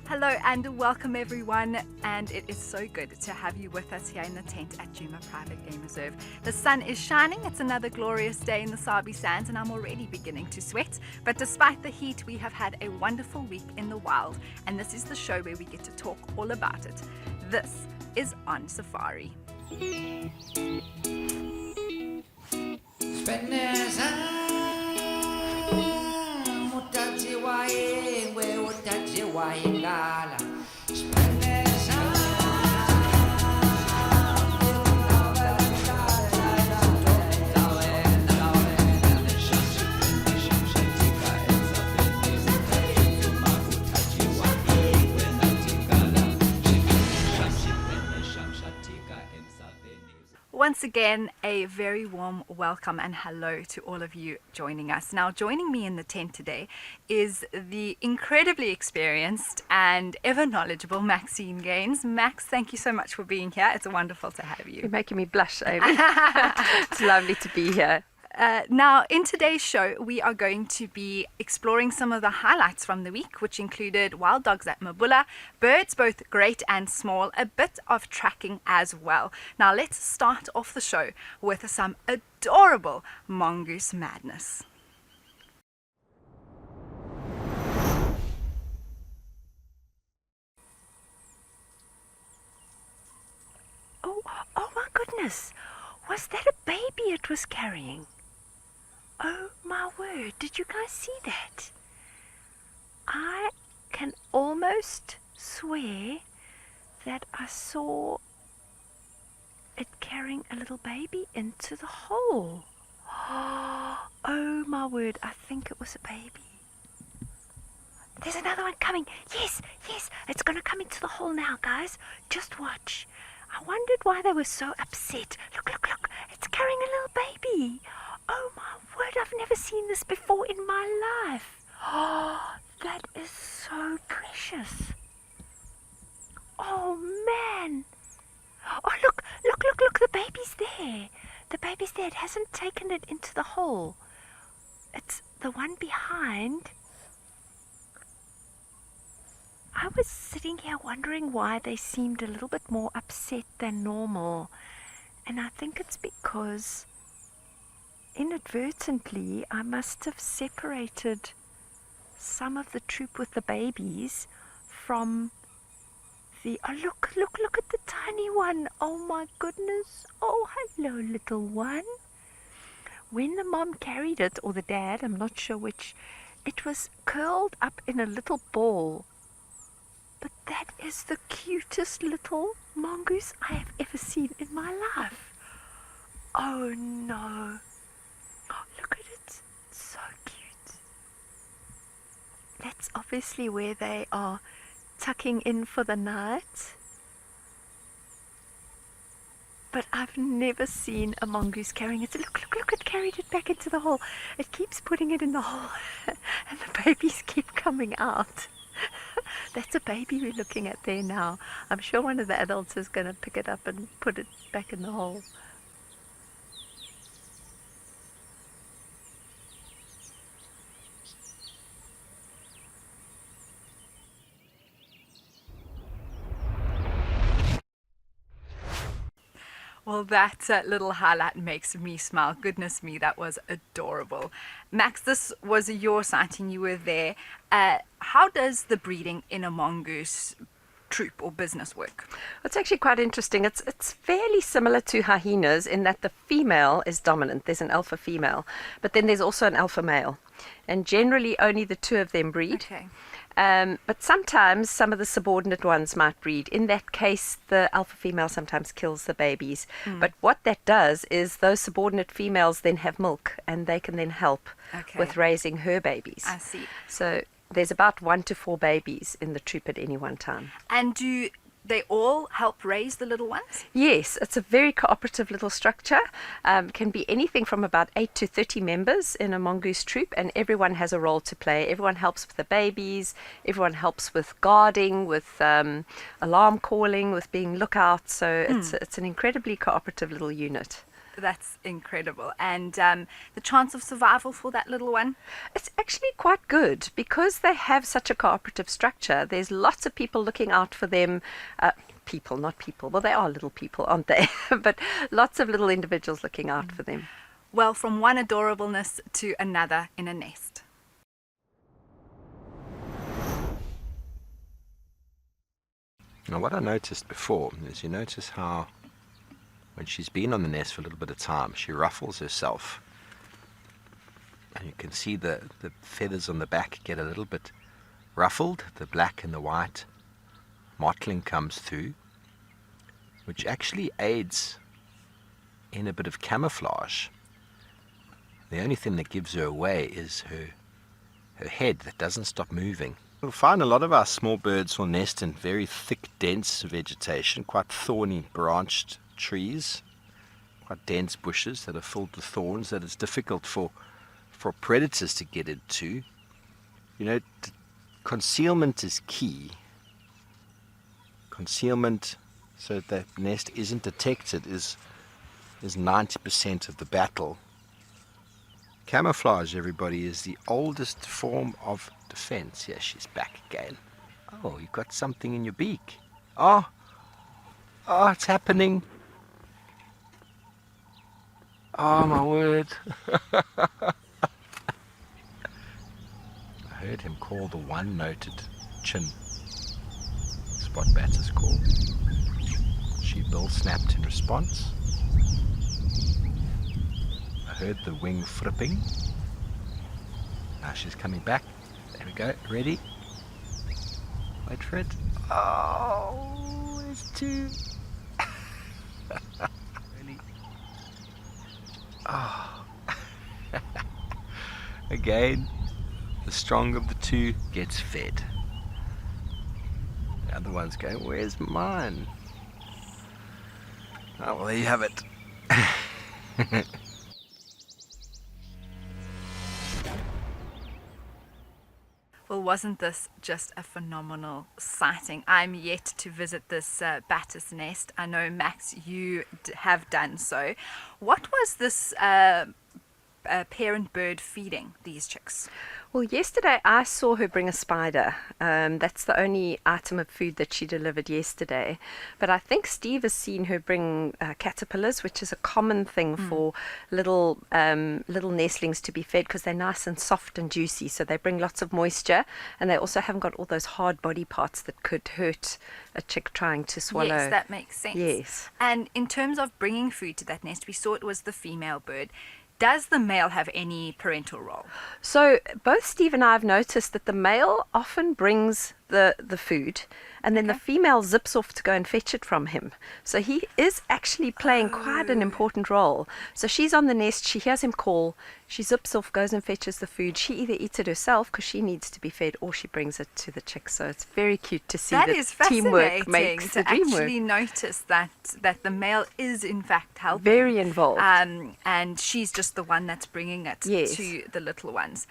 Hello and welcome everyone, and it is so good to have you with us here in the tent at Djuma Private Game Reserve. The sun is shining, it's another glorious day in the Sabi Sands and I'm already beginning to sweat, but despite the heat we have had a wonderful week in the wild, and this is the show where we get to talk all about it. This is On Safari. Once again, a very warm welcome and hello to all of you joining us. Now, joining me in the tent today is the incredibly experienced and ever knowledgeable Maxine Gaines. Max, thank you so much for being here. It's wonderful to have you. You're making me blush, Amy. It's lovely to be here. Now, in today's show, we are going to be exploring some of the highlights from the week, which included wild dogs at Mabula, birds both great and small, a bit of tracking as well. Now, let's start off the show with some adorable mongoose madness. Oh my goodness! Was that a baby it was carrying? Oh my word, did you guys see that? I can almost swear that I saw it carrying a little baby into the hole. Oh my word, I think it was a baby. There's another one coming. Yes, it's going to come into the hole now, guys. Just watch. I wondered why they were so upset. Look, it's carrying a little baby. Oh my word, I've never seen this before in my life. Oh, that is so precious. Oh man. Oh look, the baby's there. The baby's there. It hasn't taken it into the hole. It's the one behind. I was sitting here wondering why they seemed a little bit more upset than normal. And I think it's because inadvertently I must have separated some of the troop with the babies from the... Oh, look at the tiny one. Oh my goodness. Oh, hello, little one. When the mom carried it, or the dad, I'm not sure which, it was curled up in a little ball. But that is the cutest little mongoose I have ever seen in my life. Oh no. Oh, look at it. It's so cute. That's obviously where they are tucking in for the night. But I've never seen a mongoose carrying it. Look, it carried it back into the hole. It keeps putting it in the hole and the babies keep coming out. That's a baby we're looking at there now. I'm sure one of the adults is going to pick it up and put it back in the hole. Well, that little highlight makes me smile. Goodness me, that was adorable. Max, this was your sighting. You were there. How does the breeding in a mongoose troop or business work? It's actually quite interesting. It's fairly similar to hyenas in that the female is dominant. There's an alpha female, but then there's also an alpha male. And generally only the two of them breed. Okay. But sometimes some of the subordinate ones might breed. In that case, the alpha female sometimes kills the babies. But what that does is those subordinate females then have milk and they can then help with raising her babies. I see. So there's about 1 to 4 babies in the troop at any one time. And do they all help raise the little ones? Yes, it's a very cooperative little structure. Can be anything from about 8 to 30 members in a mongoose troop, and everyone has a role to play. Everyone helps with the babies, everyone helps with guarding, with alarm calling, with being lookouts. So it's an incredibly cooperative little unit. That's incredible. And the chance of survival for that little one? It's actually quite good because they have such a cooperative structure. There's lots of people looking out for them. People, not people. Well, they are little people, aren't they? But lots of little individuals looking out for them. Well, from one adorableness to another in a nest. Now, what I noticed before is you notice how when she's been on the nest for a little bit of time, she ruffles herself. And you can see the feathers on the back get a little bit ruffled, the black and the white mottling comes through, which actually aids in a bit of camouflage. The only thing that gives her away is her head that doesn't stop moving. You'll find a lot of our small birds will nest in very thick, dense vegetation, quite thorny branched trees, quite dense bushes that are filled with thorns that it's difficult for predators to get into. You know, concealment is key. Concealment so that the nest isn't detected is 90% of the battle. Camouflage, everybody, is the oldest form of defense. Yeah, she's back again. Oh, you've got something in your beak. Oh, it's happening. Oh, my word. I heard him call the one-noted chin. Spot batter's call. She bill snapped in response. I heard the wing fripping. Now she's coming back. There we go. Ready? Wait for it. Oh, it's two. Really? Oh. Again, the strong of the two gets fed. The other one's going, where's mine? Oh, well, there you have it. Well, wasn't this just a phenomenal sighting? I'm yet to visit this batter's nest. I know, Max, you have done so. What was this parent bird feeding these chicks? Well, yesterday I saw her bring a spider. That's the only item of food that she delivered yesterday. But I think Steve has seen her bring caterpillars, which is a common thing for little nestlings to be fed because they're nice and soft and juicy. So they bring lots of moisture, and they also haven't got all those hard body parts that could hurt a chick trying to swallow. Yes, that makes sense. Yes. And in terms of bringing food to that nest, we saw it was the female bird. Does the male have any parental role? So both Steve and I have noticed that the male often brings the food, and then the female zips off to go and fetch it from him. So he is actually playing quite an important role. So she's on the nest, she hears him call, she zips off, goes and fetches the food. She either eats it herself because she needs to be fed, or she brings it to the chicks. So it's very cute to see that that is teamwork makes the to dream work. actually notice that the male is in fact helping. Very involved. And she's just the one that's bringing it Yes. to the little ones.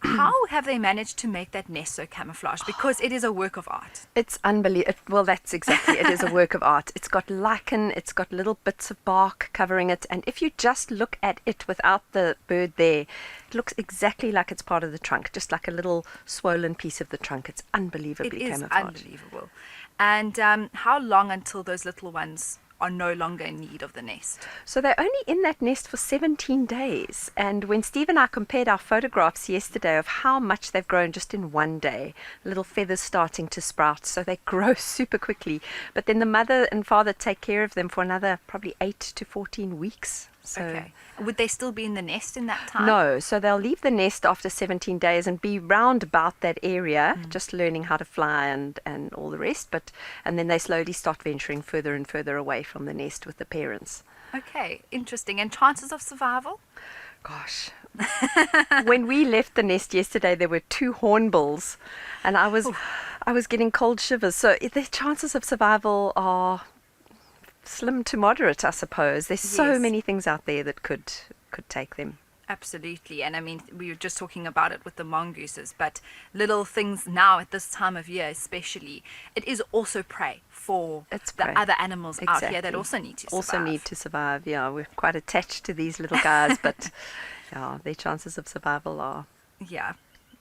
How have they managed to make that nest so camouflaged? Because it is a work of art. It's unbelievable. Well, that's exactly it. Is a work of art. It's got lichen, it's got little bits of bark covering it, and if you just look at it without the bird there, it looks exactly like it's part of the trunk, just like a little swollen piece of the trunk. It's unbelievably It is camouflaged. unbelievable. And how long until those little ones are no longer in need of the nest? So they're only in that nest for 17 days. And when Steve and I compared our photographs yesterday of how much they've grown just in one day, little feathers starting to sprout, so they grow super quickly. But then the mother and father take care of them for another probably 8 to 14 weeks. So Okay. Would they still be in the nest in that time? No, so they'll leave the nest after 17 days and be round about that area, just learning how to fly and all the rest. And then they slowly start venturing further and further away from the nest with the parents. Okay, interesting. And chances of survival? Gosh. When we left the nest yesterday, there were 2 hornbills, and I was getting cold shivers. So the chances of survival are slim to moderate, I suppose. There's so Yes. many things out there that could take them. Absolutely. And I mean, we were just talking about it with the mongooses, but little things now at this time of year, especially, it is also prey for It's the prey. other animals out here that Exactly. also need to survive. Also need to survive. Yeah, we're quite attached to these little guys, but yeah, their chances of survival are Yeah.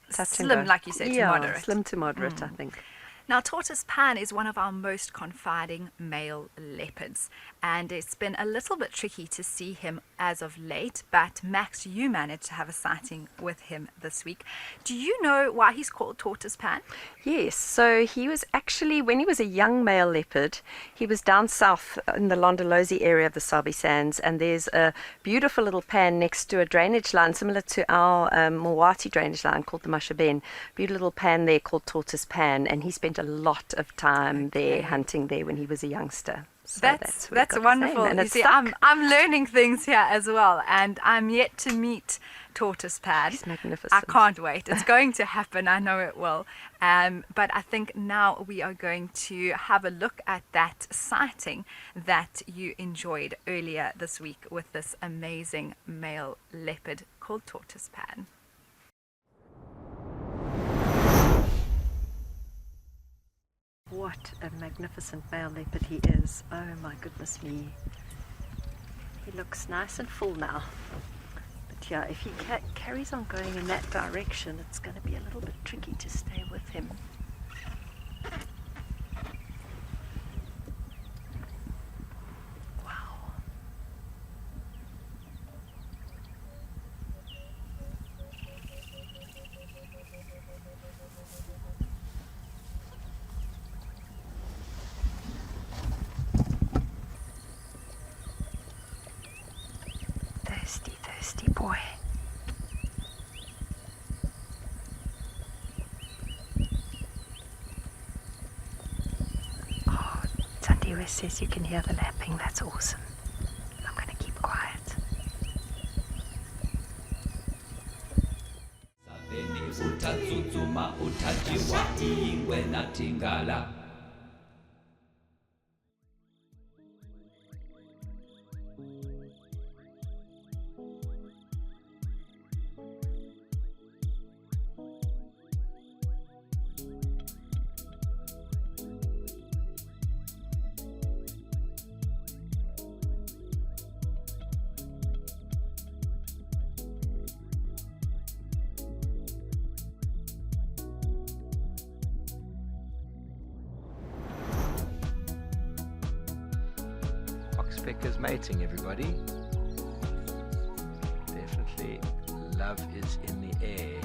touch and Slim, go. like you said, to Yeah, moderate. slim to moderate, I think. Now, tortoise pan is one of our most confiding male leopards, and it's been a little bit tricky to see him as of late, but Max, you managed to have a sighting with him this week. Do you know why he's called tortoise pan? Yes, so he was actually, when he was a young male leopard, he was down south in the Londolozi area of the Sabi Sands, and there's a beautiful little pan next to a drainage line similar to our Mawati drainage line called the Mashaben. Beautiful little pan there called Tortoise Pan, and he spent a lot of time there hunting there when he was a youngster. So That's where it got his wonderful. name, and You it see, stuck. I'm learning things here as well, and I'm yet to meet tortoise pan. He's magnificent. I can't wait. It's going to happen. I know it will. But I think now we are going to have a look at that sighting that you enjoyed earlier this week with this amazing male leopard called tortoise pan. What a magnificent male leopard he is. Oh my goodness me. He looks nice and full now. But yeah, if he carries on going in that direction, it's going to be a little bit tricky to stay with him. Wow. Thirsty, thirsty boy. Oh, Sandy says you can hear the lapping. That's awesome. I'm going to keep quiet. Sabeni utatsutsuma utajiwa iwe na tingala. Oxpecker's mating, everybody. Definitely love is in the air.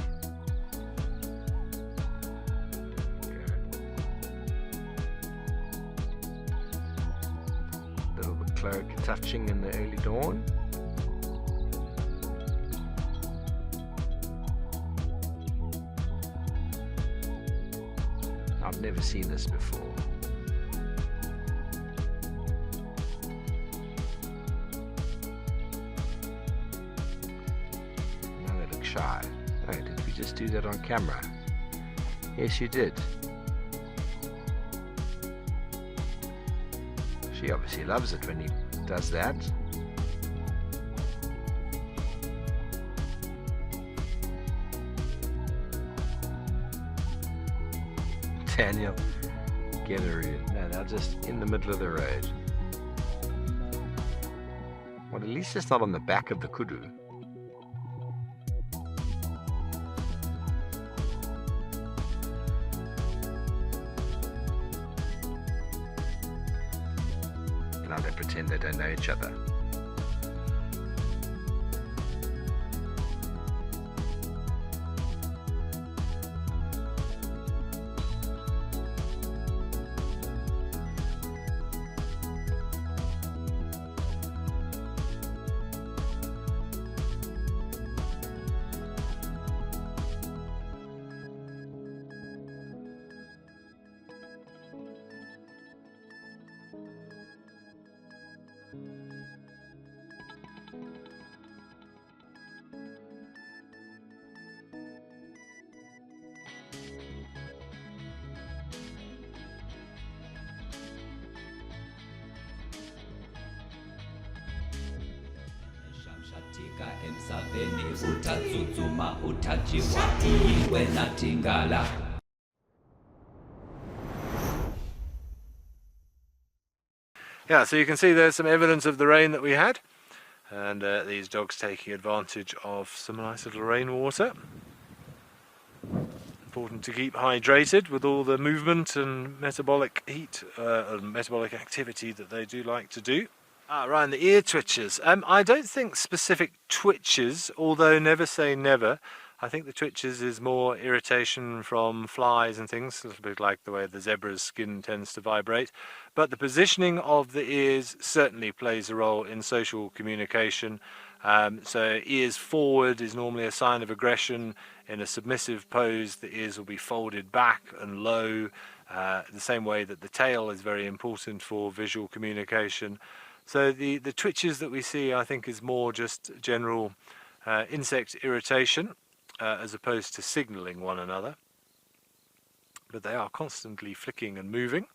Little bit cloak touching in the early dawn. I've never seen this before. Shy. Oh, did we just do that on camera? Yes, you did. She obviously loves it when he does that. Daniel, get her in. No, they're just in the middle of the road. Well, at least it's not on the back of the kudu. Now they pretend they don't know each other. Usaveni utatsutsuma utajiwa iwe natingala. Yeah, so you can see there's some evidence of the rain that we had, and these dogs taking advantage of some nice little rainwater. Important to keep hydrated with all the movement and metabolic heat and metabolic activity that they do like to do. Ryan, the ear twitches. I don't think specific twitches, although never say never. I think the twitches is more irritation from flies and things, a little bit like the way the zebra's skin tends to vibrate. But the positioning of the ears certainly plays a role in social communication. So ears forward is normally a sign of aggression. In a submissive pose, the ears will be folded back and low, the same way that the tail is very important for visual communication. So the twitches that we see, I think, is more just general insect irritation, as opposed to signalling one another. But they are constantly flicking and moving.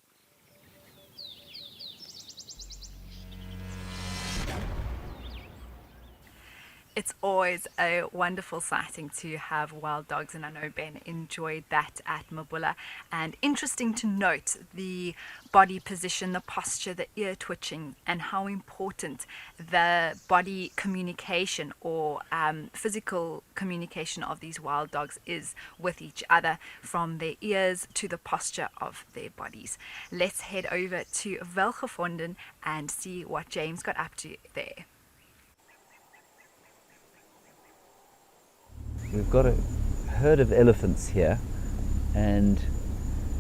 It's always a wonderful sighting to have wild dogs, and I know Ben enjoyed that at Mabula. And interesting to note the body position, the posture, the ear twitching, and how important the body communication or physical communication of these wild dogs is with each other, from their ears to the posture of their bodies. Let's head over to Welgevonden and see what James got up to there. We've got a herd of elephants here, and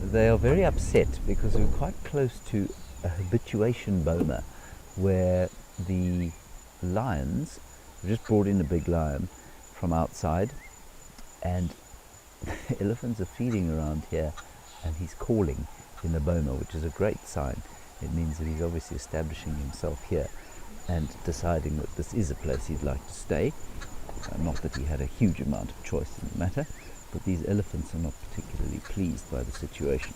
they are very upset because we're quite close to a habituation boma where the lions, we just brought in a big lion from outside, and the elephants are feeding around here, and he's calling in the boma, which is a great sign. It means that he's obviously establishing himself here and deciding that this is a place he'd like to stay. Not that he had a huge amount of choice in the matter, but these elephants are not particularly pleased by the situation.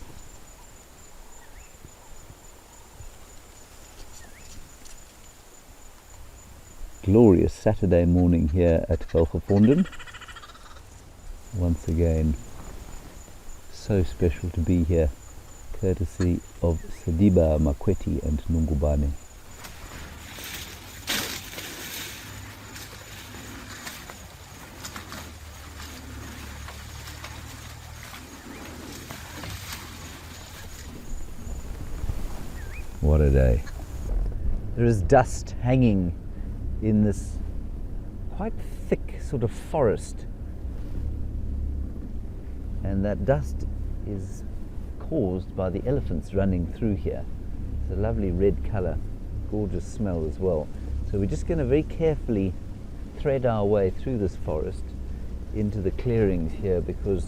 Glorious Saturday morning here at Welgevonden. Once again, so special to be here, courtesy of Sadiba, Makweti and Nungubane. What a day. There is dust hanging in this quite thick sort of forest, and that dust is caused by the elephants running through here. It's a lovely red colour, gorgeous smell as well. So we're just going to very carefully thread our way through this forest into the clearings here, because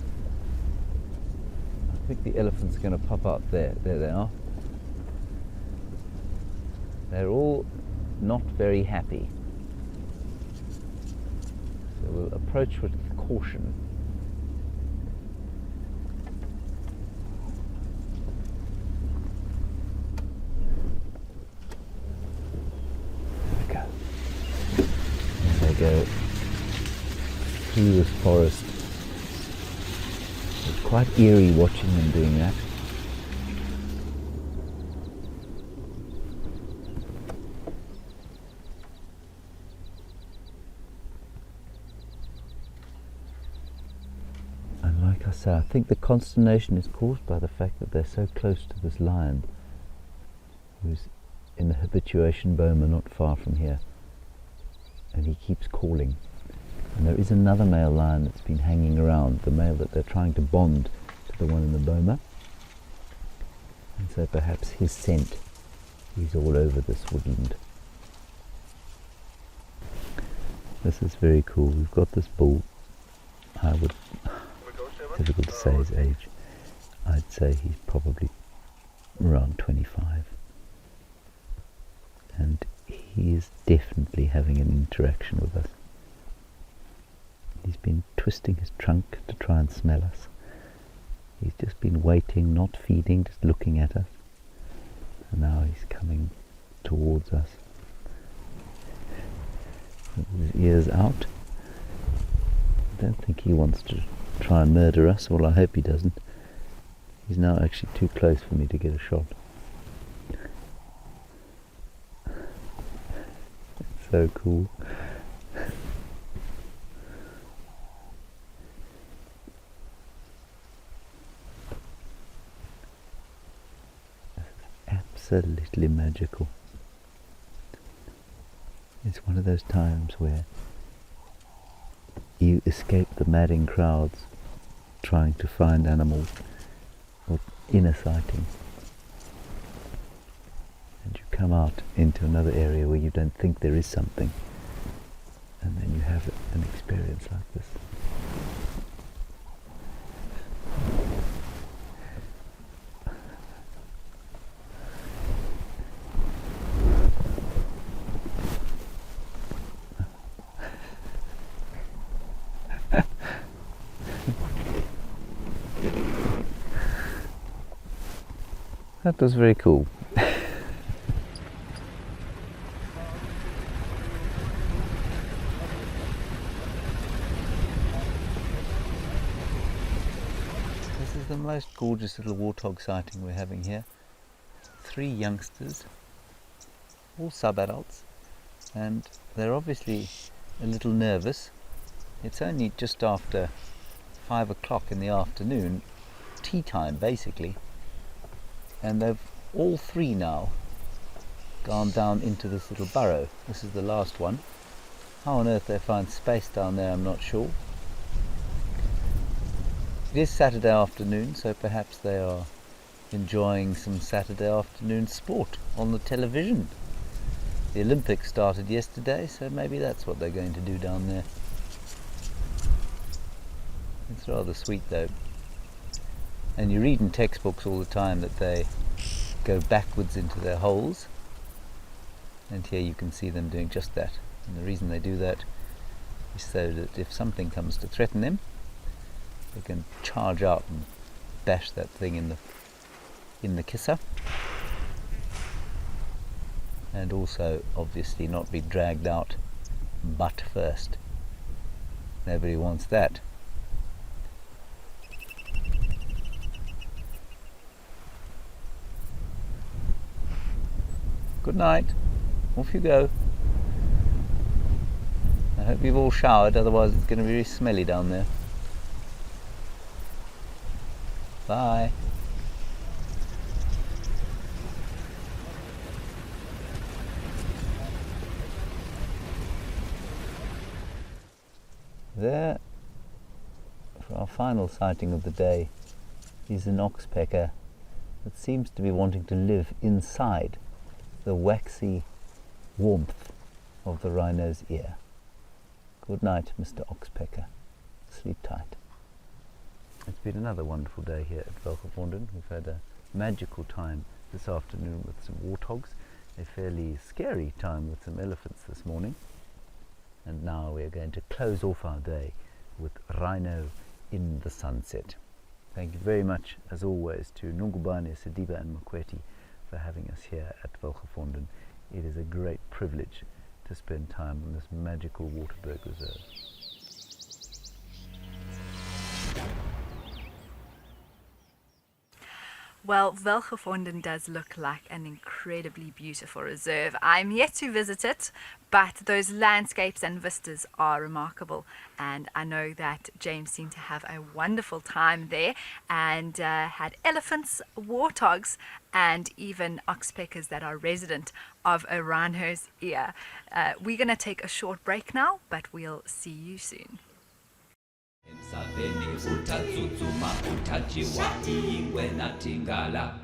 I think the elephants are going to pop out there. There they are. They're all not very happy. So we'll approach with caution. There we go. And they go through this forest. It's quite eerie watching them doing that. So I think the consternation is caused by the fact that they're so close to this lion who's in the habituation boma not far from here, and he keeps calling. And there is another male lion that's been hanging around, the male that they're trying to bond to the one in the boma, and so perhaps his scent is all over this woodland. This is very cool. We've got this bull. I would difficult to say his age. I'd say he's probably around 25, and he is definitely having an interaction with us. He's been twisting his trunk to try and smell us. He's just been waiting, not feeding, just looking at us, and now he's coming towards us with his ears out, I don't think he wants to try and murder us. Well, I hope he doesn't. He's now actually too close for me to get a shot. It's so cool. Absolutely magical. It's one of those times where you escape the madding crowds trying to find animals or inner sighting, and you come out into another area where you don't think there is something, and then you have an experience like this. That was very cool. This is the most gorgeous little warthog sighting we're having here. 3 youngsters, all sub-adults, and they're obviously a little nervous. It's only just after 5 o'clock in the afternoon, tea time basically. And they've all 3 now gone down into this little burrow. This is the last one. How on earth they find space down there, I'm not sure. It is Saturday afternoon, so perhaps they are enjoying some Saturday afternoon sport on the television. The Olympics started yesterday, so maybe that's what they're going to do down there. It's rather sweet though. And you read in textbooks all the time that they go backwards into their holes, and here you can see them doing just that. And the reason they do that is so that if something comes to threaten them, they can charge out and bash that thing in the kisser, and also obviously not be dragged out butt first. Nobody wants that. Good night. Off you go. I hope you've all showered, otherwise it's going to be very smelly down there. Bye. There, for our final sighting of the day, is an oxpecker that seems to be wanting to live inside the waxy warmth of the rhino's ear. Good night, Mr. Oxpecker. Sleep tight. It's been another wonderful day here at Velgevonden. We've had a magical time this afternoon with some warthogs, a fairly scary time with some elephants this morning, and now we're going to close off our day with rhino in the sunset. Thank you very much, as always, to Nungubane, Sidiba and Mokweti for having us here at Velgevonden. It is a great privilege to spend time on this magical Waterberg Reserve. Well, Velgevonden does look like an incredibly beautiful reserve. I'm yet to visit it, but those landscapes and vistas are remarkable. And I know that James seemed to have a wonderful time there and had elephants, warthogs, and even oxpeckers that are resident of a rhino's ear. We're going to take a short break now, but we'll see you soon. Emhlabeni utatsutsuma utajiwa iwe natingala.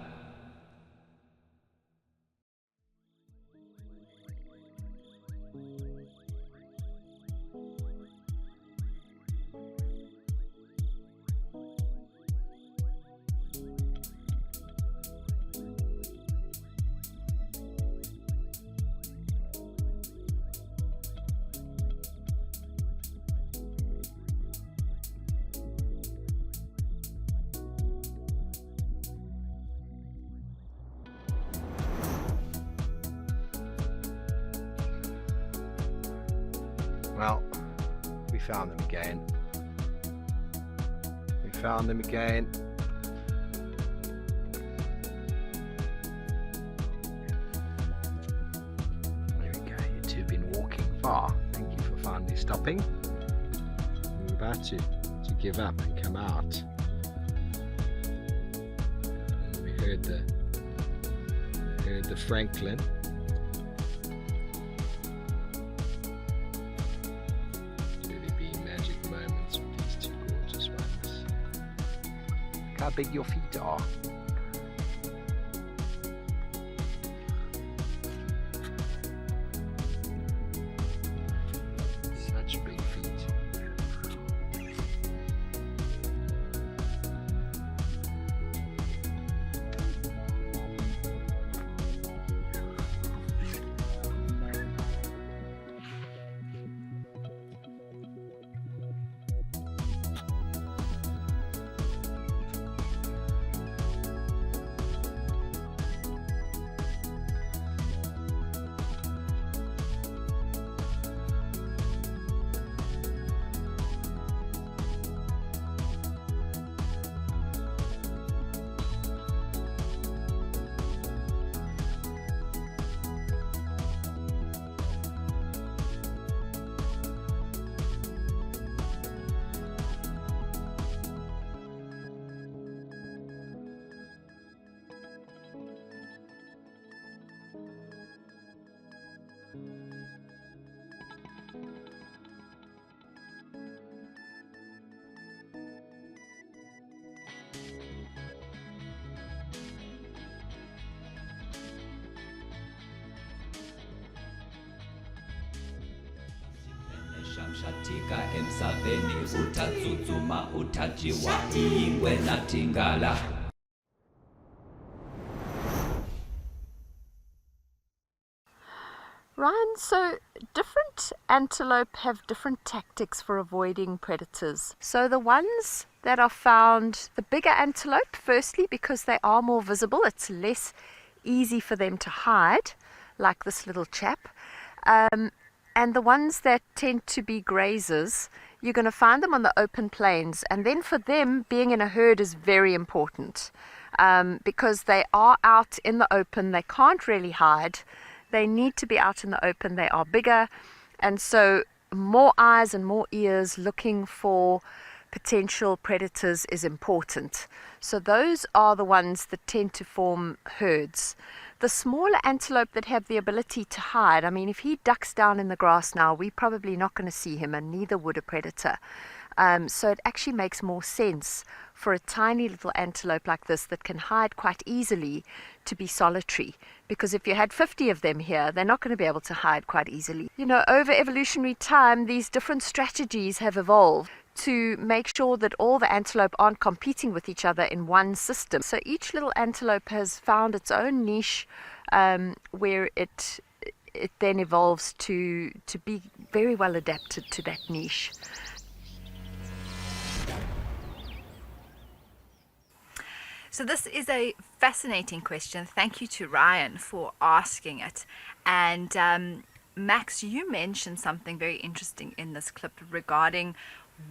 Well, we found them again. found them again. There we go. You two have been walking far. Thank you for finally stopping. We're about to give up and come out. We heard the Franklin. Really be magic moments with these two gorgeous ones. Look how big your feet are. Such big feet. Shamshatika emsaveni utatsutsuma utajiwa ingwe natingala. Ryan, so different antelope have different tactics for avoiding predators. So the ones that are found, the bigger antelope, firstly because they are more visible, it's less easy for them to hide, like this little chap. And the ones that tend to be grazers, you're going to find them on the open plains. And then for them, being in a herd is very important because they are out in the open. They can't really hide. They need to be out in the open. They are bigger. And so more eyes and more ears looking for potential predators is important. So those are the ones that tend to form herds. The smaller antelope that have the ability to hide, I mean, if he ducks down in the grass now, we're probably not going to see him, and neither would a predator. So it actually makes more sense for a tiny little antelope like this that can hide quite easily to be solitary. Because if you had 50 of them here, they're not going to be able to hide quite easily. You know, over evolutionary time, these different strategies have evolved to make sure that all the antelope aren't competing with each other in one system. So each little antelope has found its own niche where it then evolves to be very well adapted to that niche. So this is a fascinating question. Thank you to Ryan for asking it. And Max, you mentioned something very interesting in this clip regarding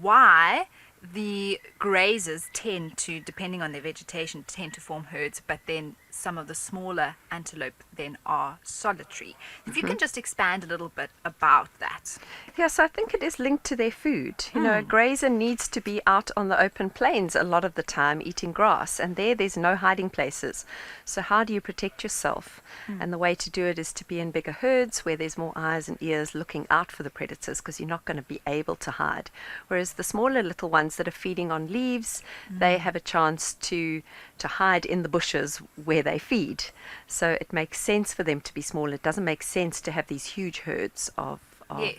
why the grazers tend to, depending on their vegetation, tend to form herds, but then some of the smaller antelope then are solitary. If you can just expand a little bit about that. Yes, I think it is linked to their food. You know, a grazer needs to be out on the open plains a lot of the time eating grass, and there's no hiding places. So how do you protect yourself? And the way to do it is to be in bigger herds where there's more eyes and ears looking out for the predators, because you're not going to be able to hide. Whereas the smaller little ones that are feeding on leaves, they have a chance to hide in the bushes where they feed. So it makes sense for them to be small. It doesn't make sense to have these huge herds of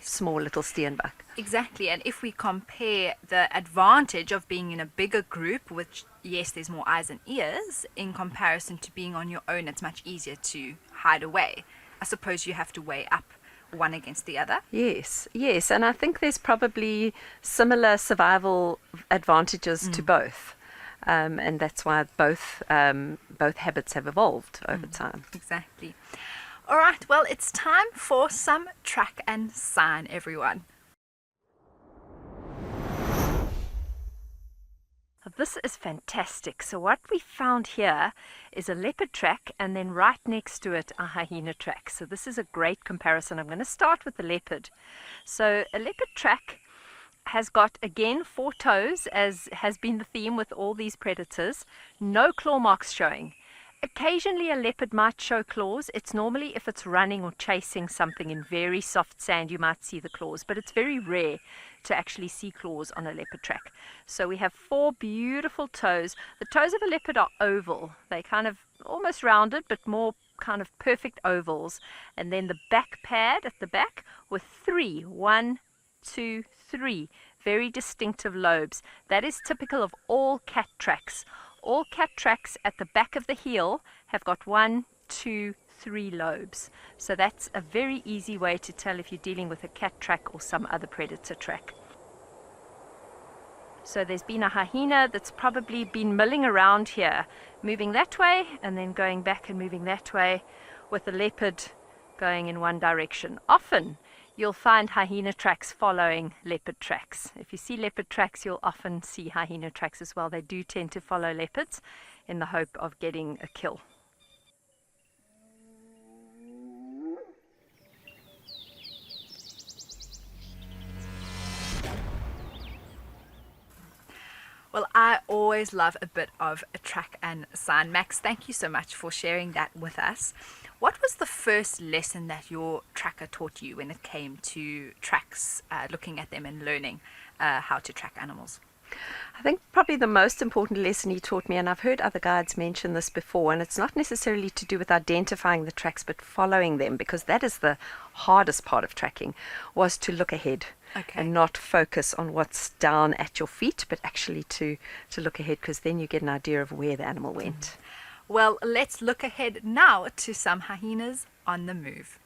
small little steenbuck. Exactly, and if we compare the advantage of being in a bigger group, which yes, there's more eyes and ears, in comparison to being on your own, it's much easier to hide away. I suppose you have to weigh up one against the other. Yes, and I think there's probably similar survival advantages to both. And that's why both habits have evolved over time. Exactly. All right, well, it's time for some track and sign, everyone. this is fantastic. So what we found here is a leopard track, and then right next to it a hyena track. So this is a great comparison. I'm going to start with the leopard. So a leopard track has got, again, 4 toes, as has been the theme with all these predators. No claw marks showing. Occasionally a leopard might show claws. It's normally if it's running or chasing something in very soft sand, you might see the claws, but it's very rare to actually see claws on a leopard track. So we have 4 beautiful toes. The toes of a leopard are oval. They kind of almost rounded, but more kind of perfect ovals. And then the back pad at the back with 3, 1, 2, 3 very distinctive lobes. That is typical of all cat tracks. All cat tracks at the back of the heel have got 1, 2, 3 lobes. So that's a very easy way to tell if you're dealing with a cat track or some other predator track. So there's been a hyena that's probably been milling around here, moving that way and then going back and moving that way, with the leopard going in one direction. Often you'll find hyena tracks following leopard tracks. If you see leopard tracks, you'll often see hyena tracks as well. They do tend to follow leopards in the hope of getting a kill. Well, I always love a bit of a track and sign. Max, thank you so much for sharing that with us. What was the first lesson that your tracker taught you when it came to tracks, looking at them and learning how to track animals? I think probably the most important lesson he taught me, and I've heard other guides mention this before, and it's not necessarily to do with identifying the tracks but following them, because that is the hardest part of tracking, was to look ahead. Okay. And not focus on what's down at your feet, but actually to look ahead, because then you get an idea of where the animal went. Well, let's look ahead now to some hyenas on the move.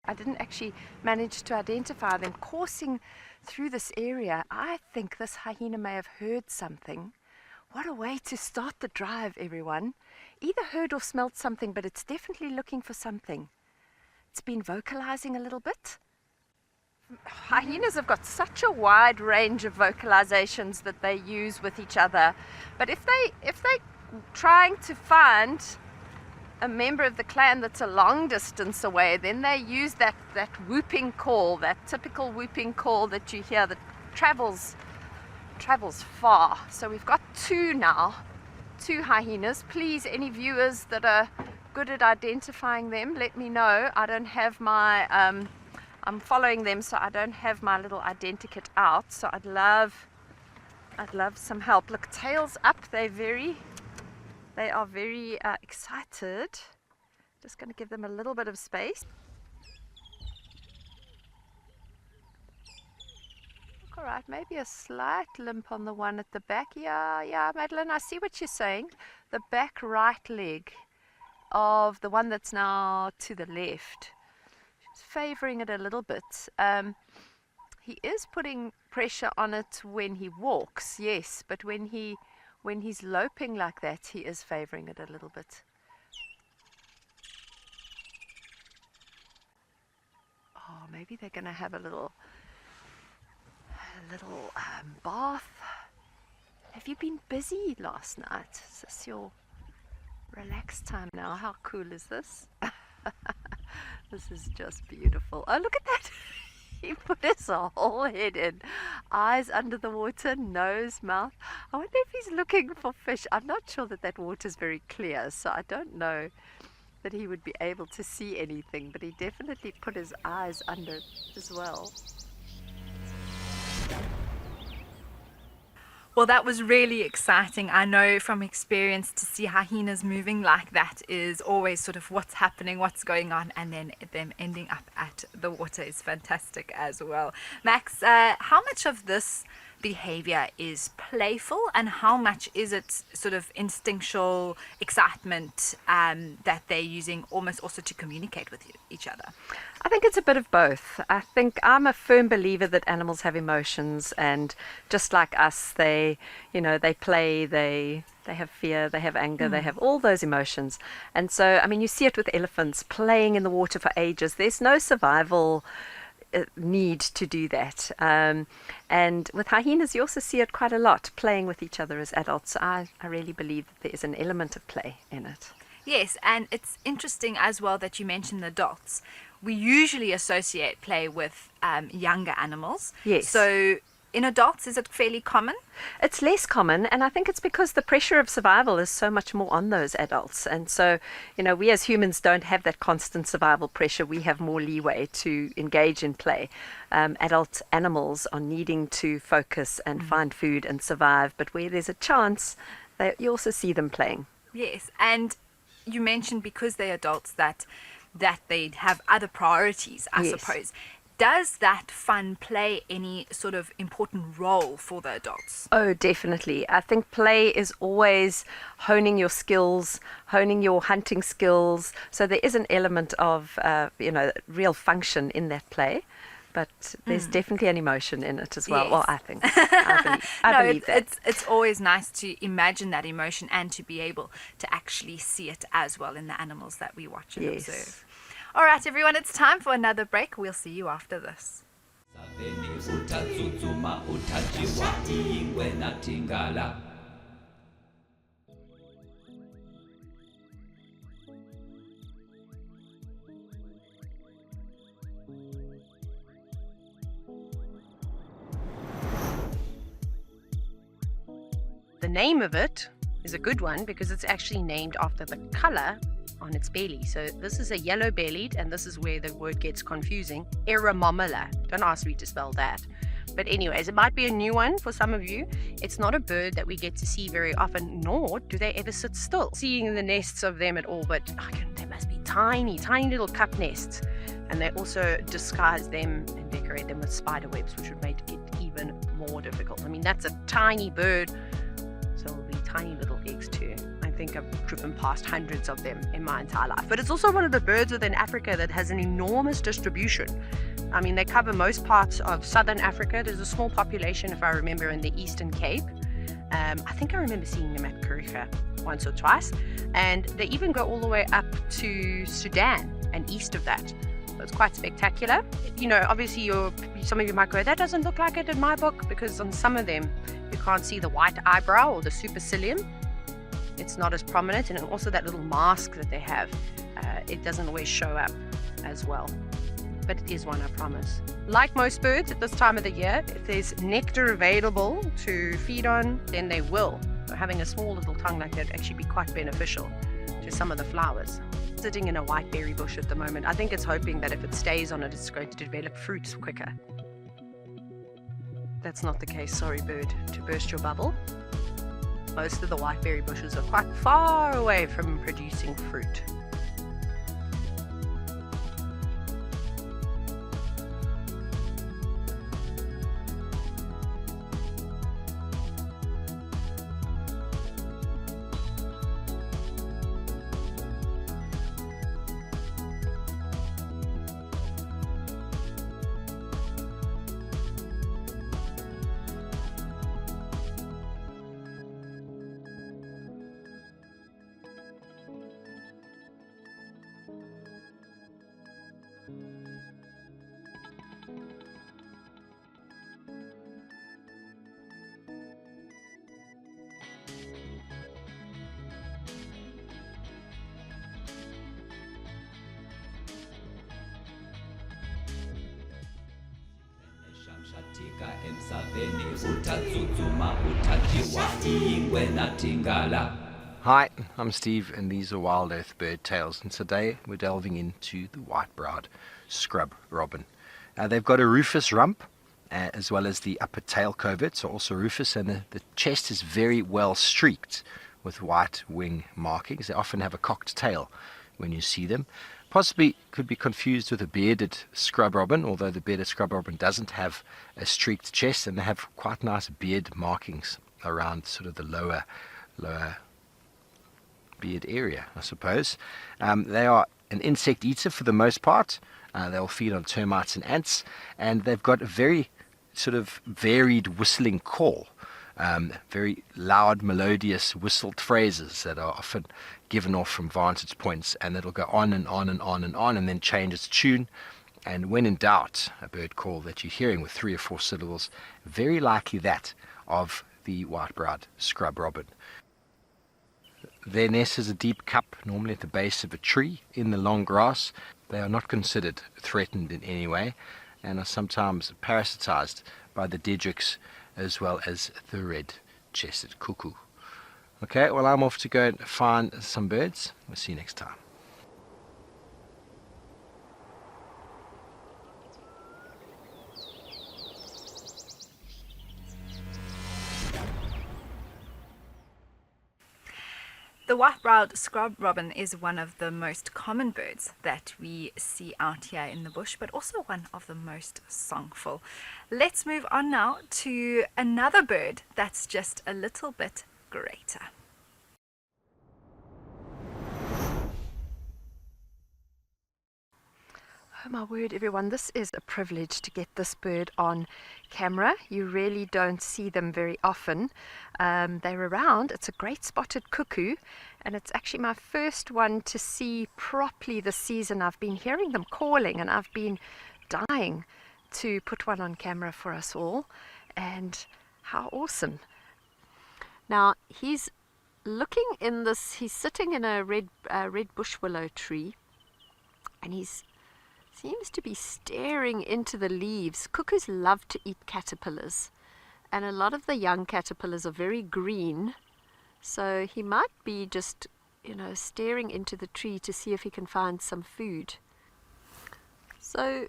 I didn't actually manage to identify them coursing through this area. I think this hyena may have heard something. What a way to start the drive, everyone. Either heard or smelled something, but it's definitely looking for something. It's been vocalizing a little bit. Hyenas have got such a wide range of vocalizations that they use with each other. But if they're trying to find a member of the clan that's a long distance away, then they use that whooping call, that typical whooping call that you hear that travels far. So we've got 2 now, 2 hyenas. Please, any viewers that are good at identifying them, let me know. I don't have my I'm following them, so I don't have my little identikit out, so I'd love some help. Look, tails up. They are very excited. Just going to give them a little bit of space. All right, maybe a slight limp on the one at the back. Yeah, Madeline, I see what you're saying. The back right leg of the one that's now to the left. She's favoring it a little bit. He is putting pressure on it when he walks, yes, but when he's loping like that, he is favoring it a little bit. Oh, maybe they're going to have a little bath. Have you been busy last night? Is this your relaxed time now? How cool is this? This is just beautiful. Oh, look at that. He put his whole head in. Eyes under the water, nose, mouth. I wonder if he's looking for fish. I'm not sure that water is very clear, so I don't know that he would be able to see anything, but he definitely put his eyes under it as well. Well, that was really exciting. I know from experience to see hyenas moving like that is always sort of what's happening, what's going on, and then them ending up at the water is fantastic as well. Max, how much of this behavior is playful and how much is it sort of instinctual excitement that they're using almost also to communicate with each other? I think it's a bit of both. I think I'm a firm believer that animals have emotions, and just like us, they play, they have fear, they have anger, they have all those emotions. And so, I mean, you see it with elephants playing in the water for ages. There's no survival need to do that. And with hyenas, you also see it quite a lot, playing with each other as adults. I really believe that there is an element of play in it. Yes, and it's interesting as well that you mentioned the adults. We usually associate play with younger animals. Yes. So in adults, is it fairly common? It's less common, and I think it's because the pressure of survival is so much more on those adults. And so, we as humans don't have that constant survival pressure. We have more leeway to engage in play. Adult animals are needing to focus and find food and survive, but where there's a chance, you also see them playing. Yes, and you mentioned because they're adults that they have other priorities, I Yes. suppose. Does that fun play any sort of important role for the adults? Oh, definitely. I think play is always honing your skills, honing your hunting skills. So there is an element of, real function in that play. But there's definitely an emotion in it as well. Yes. Well, I think. I believe that. It's always nice to imagine that emotion and to be able to actually see it as well in the animals that we watch and Yes. observe. All right, everyone, it's time for another break. We'll see you after this. utatsutsuma utajiwa ingwe natingala. The name of it is a good one because it's actually named after the color on its belly. So this is a yellow-bellied, and this is where the word gets confusing. Eramomala. Don't ask me to spell that. But anyways, it might be a new one for some of you. It's not a bird that we get to see very often, nor do they ever sit still. Seeing the nests of them at all, but they must be tiny, tiny little cup nests. And they also disguise them and decorate them with spider webs, which would make it even more difficult. I mean, that's a tiny bird, so it'll be tiny little eggs too. I think I've driven past hundreds of them in my entire life. But it's also one of the birds within Africa that has an enormous distribution. I mean, they cover most parts of southern Africa. There's a small population, if I remember, in the Eastern Cape. I think I remember seeing them at Kariga once or twice. And they even go all the way up to Sudan and east of that. So it's quite spectacular. Obviously some of you might go, that doesn't look like it in my book, because on some of them you can't see the white eyebrow or the supercilium. It's not as prominent, and also that little mask that they have, it doesn't always show up as well. But it is one, I promise. Like most birds at this time of the year, if there's nectar available to feed on, then they will. So having a small little tongue like that would actually be quite beneficial to some of the flowers. Sitting in a white berry bush at the moment. I think it's hoping that if it stays on it, it's going to develop fruits quicker. That's not the case, sorry bird, to burst your bubble. Most of the whiteberry bushes are quite far away from producing fruit. Shatika emsaveni utatsutsuma utajiwa ingwe natingala. Hi, I'm Steve, and these are Wild Earth Bird Tales, and today we're delving into the white-browed scrub robin. They've got a rufous rump, as well as the upper tail coverts are also rufous, and the chest is very well streaked with white wing markings. They often have a cocked tail when you see them. Possibly could be confused with a bearded scrub robin, although the bearded scrub robin doesn't have a streaked chest, and they have quite nice beard markings around sort of the lower beard area, I suppose. They are an insect eater for the most part. They'll feed on termites and ants, and they've got a very sort of varied whistling call. Very loud, melodious, whistled phrases that are often given off from vantage points, and it'll go on and on and on and on, and then change its tune And when in doubt, a bird call that you're hearing with 3 or 4 syllables, very likely that of the white-browed scrub robin. Their nest is a deep cup, normally at the base of a tree in the long grass. They are not considered threatened in any way and are sometimes parasitized by the dedrix as well as the red-chested cuckoo. Okay, well, I'm off to go and find some birds. We'll see you next time. The white-browed scrub robin is one of the most common birds that we see out here in the bush, but also one of the most songful. Let's move on now to another bird that's just a little bit greater. Oh my word, everyone, this is a privilege to get this bird on camera. You really don't see them very often. They're around. It's a great spotted cuckoo, and it's actually my first one to see properly this season. I've been hearing them calling, and I've been dying to put one on camera for us all. And how awesome. Now, he's looking in this, he's sitting in a red bush willow tree, and he's seems to be staring into the leaves. Cuckoos love to eat caterpillars, and a lot of the young caterpillars are very green, so he might be just, staring into the tree to see if he can find some food. So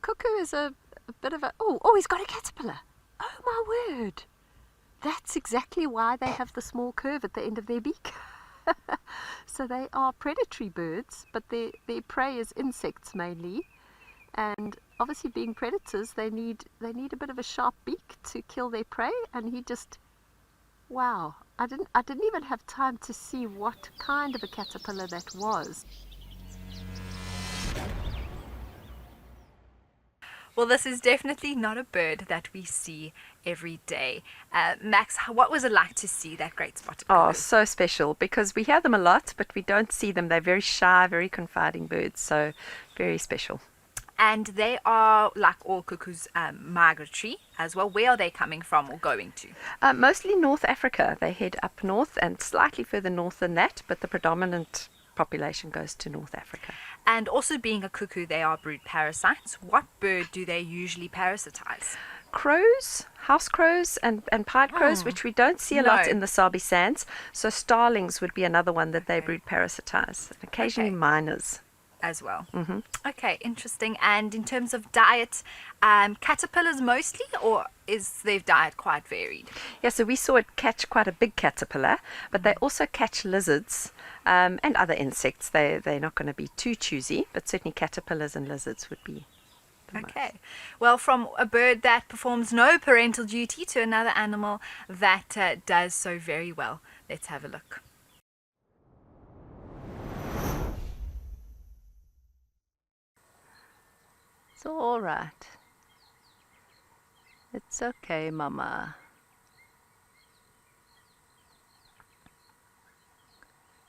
cuckoo is a bit of a he's got a caterpillar. Oh my word, that's exactly why they have the small curve at the end of their beak. So they are predatory birds, but their prey is insects mainly, and obviously being predators, they need a bit of a sharp beak to kill their prey. And he just, wow, I didn't even have time to see what kind of a caterpillar that was. Well, this is definitely not a bird that we see every day. Max, what was it like to see that great spotted cuckoo? Oh, so special, because we hear them a lot, but we don't see them. They're very shy, very confiding birds, so very special. And they are, like all cuckoos, migratory as well. Where are they coming from or going to? Mostly North Africa. They head up north and slightly further north than that, but the predominant population goes to North Africa. And also being a cuckoo, they are brood parasites. What bird do they usually parasitize? Crows, house crows and pied crows, which we don't see a lot in the Sabi Sands. So starlings would be another one that they brood parasitize. And occasionally miners as well. Mm-hmm. Okay, interesting. And in terms of diet, caterpillars mostly, or is their diet quite varied? Yeah, so we saw it catch quite a big caterpillar, but they also catch lizards and other insects. They're not going to be too choosy, but certainly caterpillars and lizards would be the okay. Well, from a bird that performs no parental duty to another animal that does so very well. Let's have a look. It's all right. It's okay, Mama.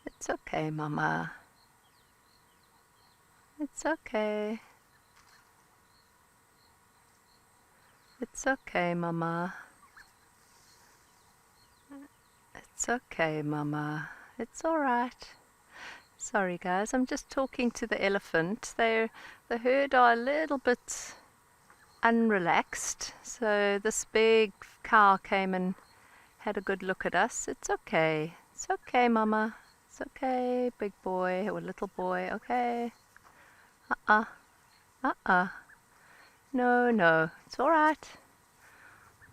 It's okay, Mama. It's okay. It's okay, Mama. It's okay, Mama. It's all right. Sorry, guys, I'm just talking to the elephant. The herd are a little bit unrelaxed, so this big cow came and had a good look at us. It's okay. It's okay, Mama. It's okay, big boy or little boy. Okay. No, it's all right.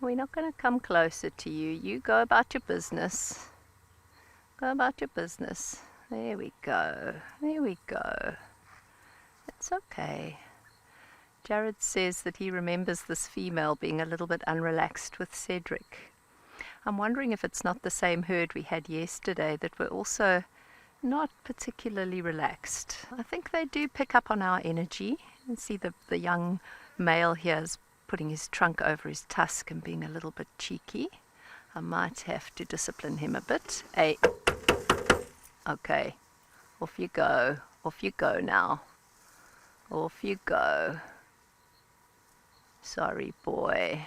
We're not going to come closer to you. You go about your business. Go about your business. There we go. There we go. It's okay. Jared says that he remembers this female being a little bit unrelaxed with Cedric. I'm wondering if it's not the same herd we had yesterday that were also not particularly relaxed. I think they do pick up on our energy. You can see the young male here is putting his trunk over his tusk and being a little bit cheeky. I might have to discipline him a bit. Hey. Okay, off you go now. Off you go. Sorry, boy.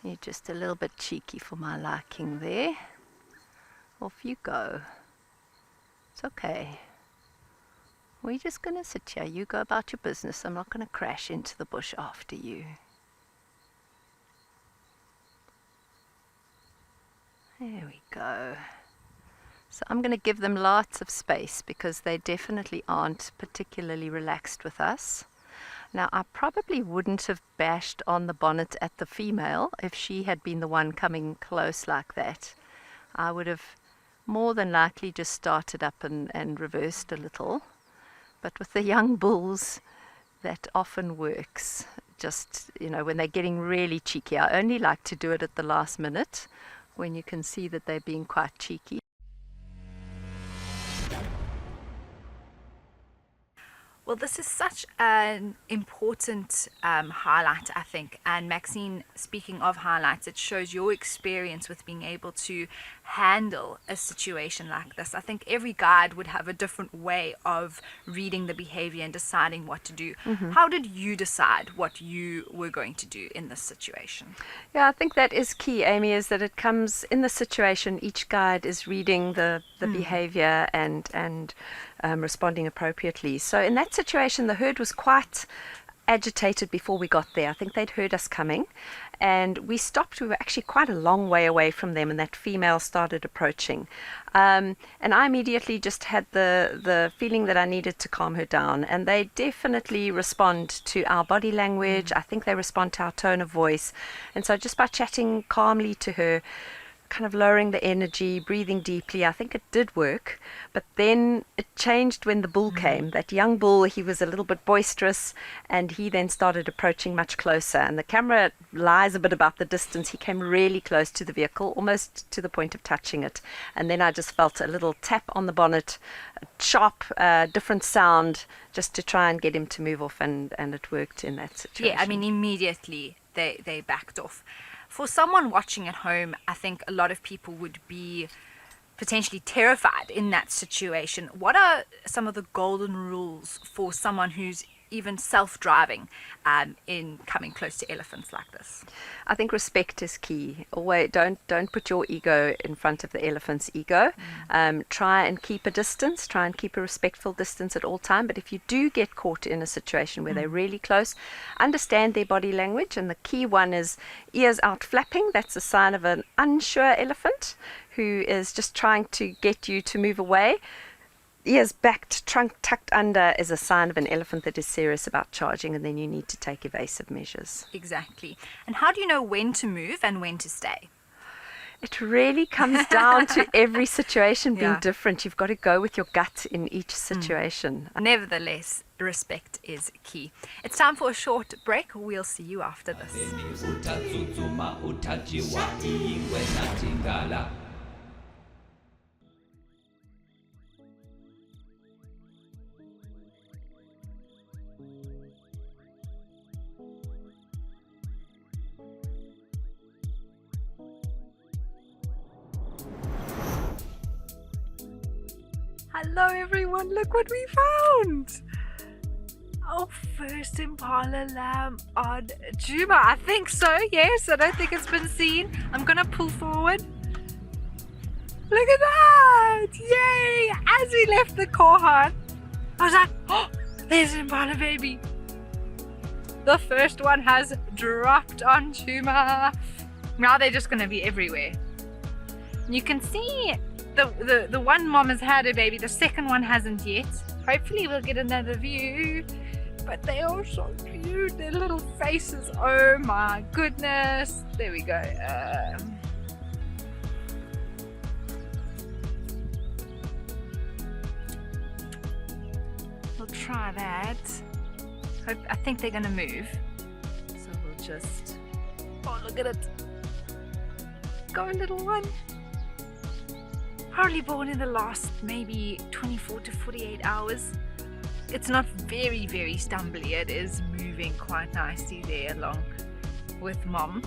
You're just a little bit cheeky for my liking there. Off you go. It's okay. We're just going to sit here. You go about your business. I'm not going to crash into the bush after you. There we go. So I'm going to give them lots of space because they definitely aren't particularly relaxed with us. Now, I probably wouldn't have bashed on the bonnet at the female if she had been the one coming close like that. I would have more than likely just started up and reversed a little. But with the young bulls, that often works. Just, when they're getting really cheeky. I only like to do it at the last minute when you can see that they're being quite cheeky. Well, this is such an important highlight, I think. And Maxine, speaking of highlights, it shows your experience with being able to handle a situation like this. I think every guide would have a different way of reading the behavior and deciding what to do. How did you decide what you were going to do in this situation? Yeah, I think that is key, Amy, is that it comes in the situation. Each guide is reading the behavior and responding appropriately. So in that situation, the herd was quite agitated before we got there. I think they'd heard us coming, and we stopped. We were actually quite a long way away from them, and that female started approaching. And I immediately just had the feeling that I needed to calm her down, and they definitely respond to our body language. I think they respond to our tone of voice. And so just by chatting calmly to her, kind of lowering the energy, breathing deeply, I think it did work. But then it changed when the bull came. That young bull, he was a little bit boisterous, and he then started approaching much closer. And the camera lies a bit about the distance. He came really close to the vehicle, almost to the point of touching it. And then I just felt a little tap on the bonnet, a sharp, different sound, just to try and get him to move off, and it worked in that situation. Yeah, I mean, immediately they backed off. For someone watching at home, I think a lot of people would be potentially terrified in that situation. What are some of the golden rules for someone who's even self-driving in coming close to elephants like this? I think respect is key. Always don't put your ego in front of the elephant's ego. Try and keep a distance. Try and keep a respectful distance at all time. But if you do get caught in a situation where they're really close, understand their body language. And the key one is ears out flapping. That's a sign of an unsure elephant who is just trying to get you to move away. Ears backed, trunk tucked under is a sign of an elephant that is serious about charging, and then you need to take evasive measures. Exactly. And how do you know when to move and when to stay? It really comes down to every situation being Yeah. different. You've got to go with your gut in each situation. Nevertheless, respect is key. It's time for a short break. We'll see you after this. Utatsutsuma utajiwa ingwe natingala. Hello everyone, look what we found! Our first impala lamb on Juma. I think so, yes. I don't think it's been seen. I'm gonna pull forward. Look at that! Yay! As we left the car hut, I was like, oh, there's an impala baby. The first one has dropped on Juma. Now they're just gonna be everywhere. You can see the one mom has had a baby, the second one hasn't yet. Hopefully we'll get another view. But they are so cute, their little faces. Oh my goodness. There we go. We'll try that. I think they're gonna move. So we'll just... Oh, look at it. Go, little one. Probably born in the last maybe 24 to 48 hours. It's not very, very stumbly. It is moving quite nicely there along with mom.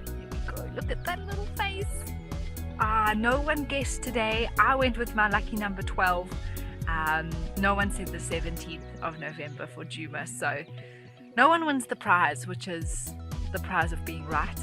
There we go. Look at that little face. No one guessed today. I went with my lucky number 12. No one said the 17th of November for Juma, so no one wins the prize, which is the prize of being right.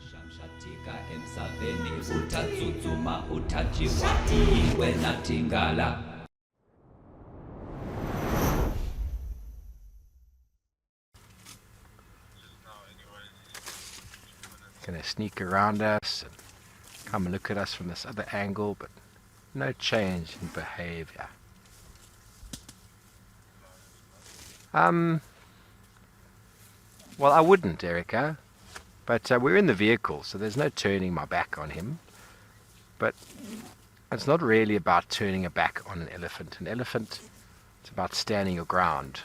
Shamshatika emsaveni utatsutsuma utajiwa iwe natingala. Gonna sneak around us and come and look at us from this other angle, but no change in behavior. Well, I wouldn't, Erica, but we're in the vehicle, so there's no turning my back on him. But it's not really about turning a back on an elephant. An elephant, it's about standing your ground.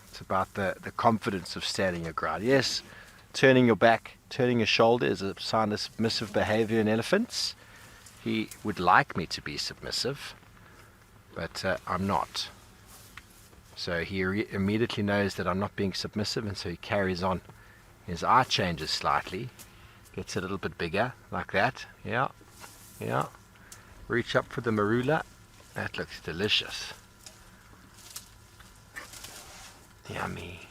It's about the confidence of standing your ground. Yes, turning your back, turning your shoulder is a sign of submissive behavior in elephants. He would like me to be submissive, but I'm not. So he immediately knows that I'm not being submissive, and so he carries on. His eye changes slightly, gets a little bit bigger, like that. Yeah, yeah. Reach up for the marula. That looks delicious. Yummy.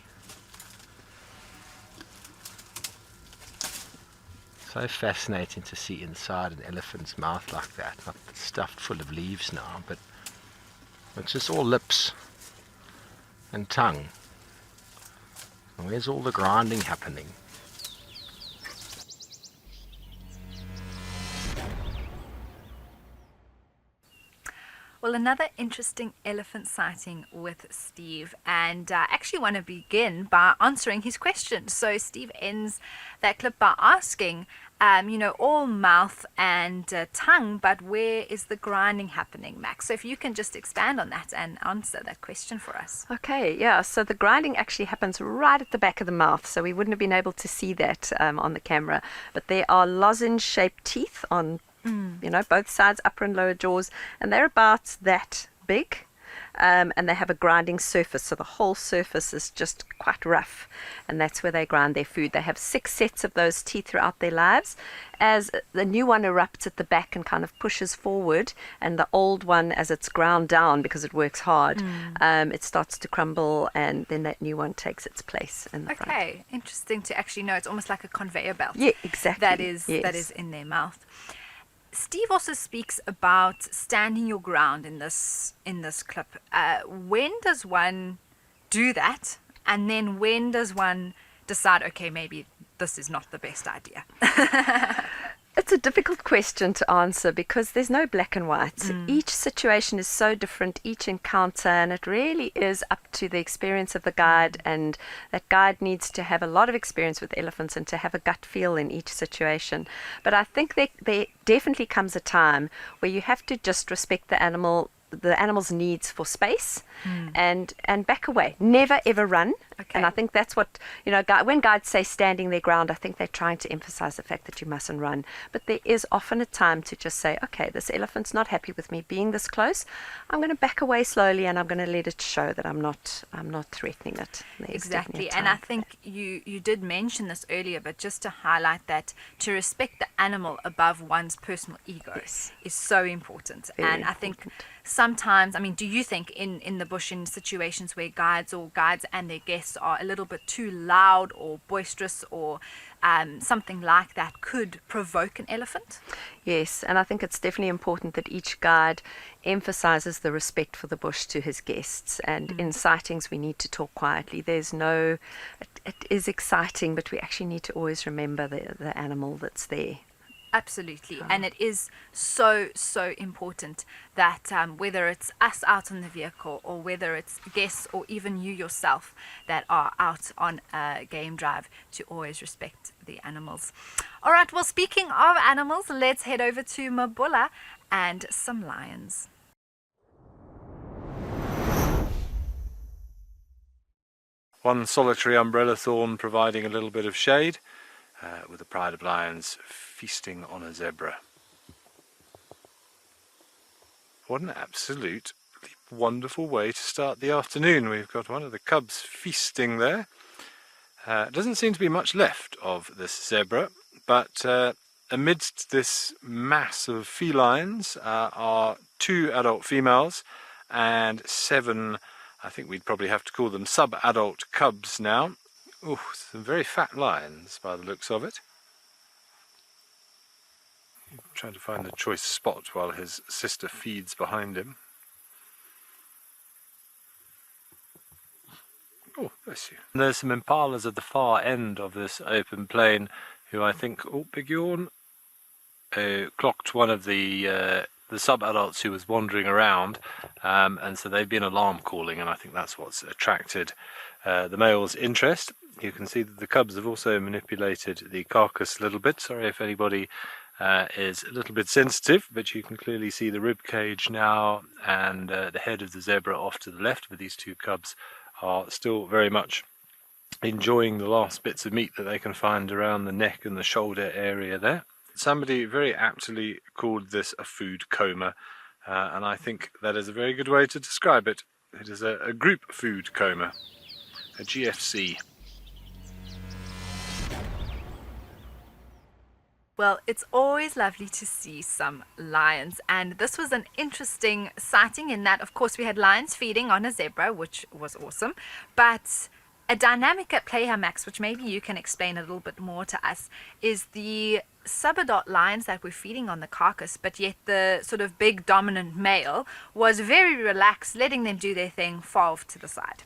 So fascinating to see inside an elephant's mouth like that. Not stuffed full of leaves now, but it's just all lips and tongue. And where's all the grinding happening? Well, another interesting elephant sighting with Steve, and I actually want to begin by answering his question. So Steve ends that clip by asking, all mouth and tongue, but where is the grinding happening, Max? So if you can just expand on that and answer that question for us. Okay, yeah, so the grinding actually happens right at the back of the mouth, so we wouldn't have been able to see that on the camera. But there are lozenge-shaped teeth on both sides, upper and lower jaws, and they're about that big, and they have a grinding surface, so the whole surface is just quite rough, and that's where they grind their food. They have 6 sets of those teeth throughout their lives. As the new one erupts at the back and kind of pushes forward, and the old one, as it's ground down because it works hard, it starts to crumble, and then that new one takes its place in the front. Okay, interesting to actually know. It's almost like a conveyor belt. Yeah, exactly. That is in their mouth. Steve also speaks about standing your ground in this clip. When does one do that? And then when does one decide, okay, maybe this is not the best idea? It's a difficult question to answer because there's no black and white. Each situation is so different, each encounter, and it really is up to the experience of the guide, and that guide needs to have a lot of experience with elephants and to have a gut feel in each situation. But I think there definitely comes a time where you have to just respect the animal's needs for space and back away. Never ever run. Okay. And I think that's what, when guides say standing their ground, I think they're trying to emphasize the fact that you mustn't run. But there is often a time to just say, okay, this elephant's not happy with me being this close. I'm going to back away slowly, and I'm going to let it show that I'm not threatening it. Exactly. And I think you did mention this earlier, but just to highlight that to respect the animal above one's personal ego is so important. Very important. I think some sometimes, I mean, do you think in the bush, in situations where guides and their guests are a little bit too loud or boisterous or something like that could provoke an elephant? Yes, and I think it's definitely important that each guide emphasizes the respect for the bush to his guests. And in sightings, we need to talk quietly. It is exciting, but we actually need to always remember the animal that's there. Absolutely. And it is so important that whether it's us out in the vehicle or whether it's guests or even you yourself that are out on a game drive, to always respect the animals. All right, well, speaking of animals, let's head over to Mabula and some lions. One solitary umbrella thorn providing a little bit of shade, with a pride of lions feasting on a zebra. What an absolutely wonderful way to start the afternoon. We've got one of the cubs feasting there. Doesn't seem to be much left of this zebra, but amidst this mass of felines are 2 adult females and 7, I think we'd probably have to call them sub-adult cubs now. Ooh, some very fat lions by the looks of it. Trying to find a choice spot while his sister feeds behind him. Oh, bless you. And there's some impalas at the far end of this open plain who I think, oh, Big Yawn, clocked one of the sub-adults who was wandering around, and so they've been alarm calling, and I think that's what's attracted the male's interest. You can see that the cubs have also manipulated the carcass a little bit. Sorry if anybody is a little bit sensitive, but you can clearly see the rib cage now and the head of the zebra off to the left, but these 2 cubs are still very much enjoying the last bits of meat that they can find around the neck and the shoulder area there. Somebody very aptly called this a food coma, and I think that is a very good way to describe it. It is a group food coma, a GFC. Well, it's always lovely to see some lions, and this was an interesting sighting in that, of course, we had lions feeding on a zebra, which was awesome, but a dynamic at play here, Max, which maybe you can explain a little bit more to us, is the subadult lions that were feeding on the carcass, but yet the sort of big dominant male was very relaxed, letting them do their thing far off to the side.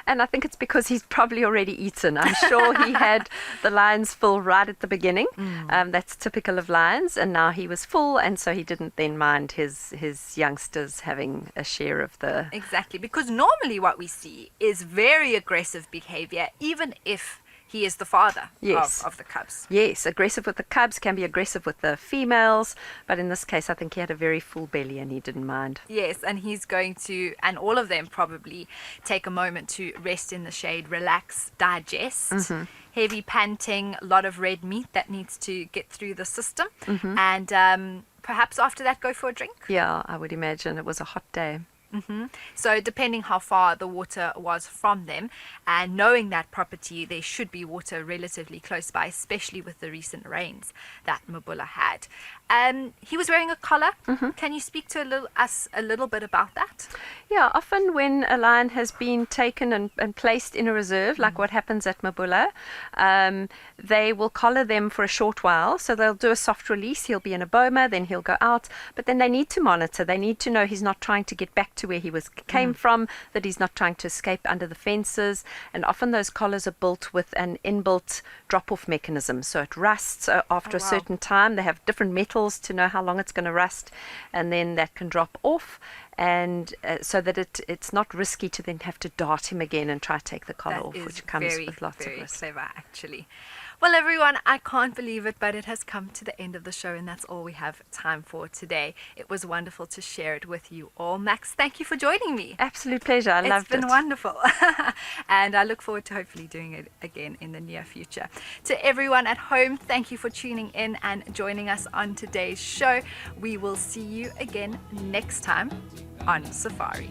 And I think it's because he's probably already eaten. I'm sure he had the lions full right at the beginning. That's typical of lions, and now he was full, and so he didn't then mind his youngsters having a share of the... Exactly, because normally what we see is very aggressive behavior, even if he is the father of the cubs. Yes, aggressive with the cubs, can be aggressive with the females, but in this case I think he had a very full belly and he didn't mind. Yes, and he's going to, and all of them probably, take a moment to rest in the shade, relax, digest. Heavy panting, a lot of red meat that needs to get through the system, and perhaps after that go for a drink. Yeah, I would imagine. It was a hot day. So depending how far the water was from them, and knowing that property, there should be water relatively close by, especially with the recent rains that Mabula had. He was wearing a collar. Can you speak to us a little bit about that? Yeah, often when a lion has been taken and placed in a reserve, like what happens at Mabula, they will collar them for a short while. So they'll do a soft release. He'll be in a boma, then he'll go out. But then they need to monitor. They need to know he's not trying to get back to where he came from, that he's not trying to escape under the fences. And often those collars are built with an inbuilt drop-off mechanism. So it rusts after a certain time. They have different metals to know how long it's going to rust, and then that can drop off. And so that it's not risky to then have to dart him again and try to take the collar off, which comes with lots of risk. Very clever, actually. Well, everyone, I can't believe it, but it has come to the end of the show, and that's all we have time for today. It was wonderful to share it with you all. Max, thank you for joining me. Absolute pleasure. I loved it. It's been wonderful. And I look forward to hopefully doing it again in the near future. To everyone at home, thank you for tuning in and joining us on today's show. We will see you again next time on Safari.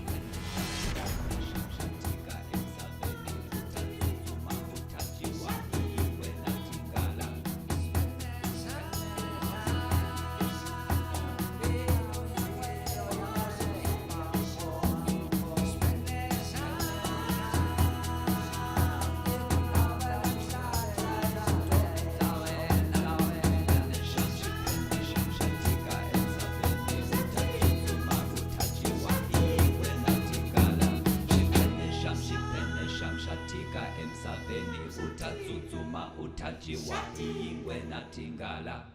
utatsutsuma utajiwa ingwe natingala